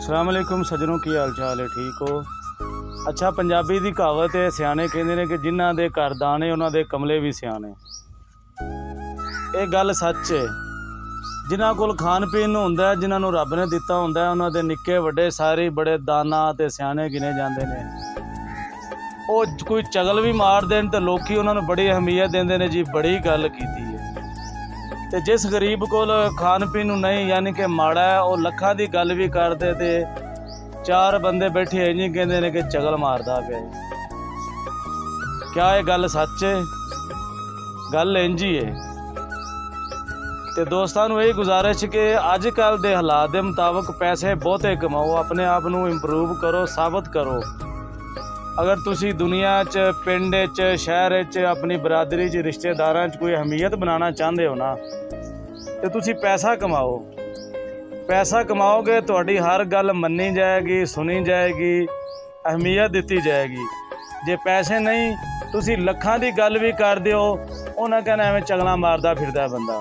अस्सलाम वालेकुम सज्जनों, की हाल चाल है? ठीक हो? अच्छा, पंजाबी की कहावत है, सियाने कहते हैं कि जिन्हां दे घर दाने उन्हां दे कमले भी सियाने। ये गल सच है। जिन्हां कोल खान पीन हुंदा है, जिन्हां नूं रब ने दिता हुंदा है, उन्हां दे निक्के वड्डे सारे बड़े दाना ते सियाने गिने जांदे ने। ਉਹ कोई चगल भी मार देन तो लोग उन्होंने बड़ी अहमियत देंदे ने जी, बड़ी गल कीती है। तो जिस गरीब कोल खान पीन नहीं यानी कि माड़ा है, वो लखां दी गल भी करदे ते चार बंदे बैठे इंज कहंदे ने कि चगल मारदा पिया। क्या ये गल सच है? गल इंज ही है। तो दोस्तों यही गुजारिश कि अजकल के हालात के मुताबिक पैसे बहुते कमाओ, अपने आप को इंप्रूव करो, साबित करो। अगर तुसी दुनिया च, पिंड च, शहर च, अपनी बरादरी च, रिश्तेदारां च कोई अहमियत बनाना चाहते हो ना, तो तुसी पैसा कमाओ। पैसा कमाओगे तुहाडी हर गल मन्नी जाएगी, सुनी जाएगी, अहमियत दी जाएगी। जे पैसे नहीं, तुसी लखां दी गल भी कर दिओ, उन्हां कहना एवें चगलां मारदा फिरदा बंदा।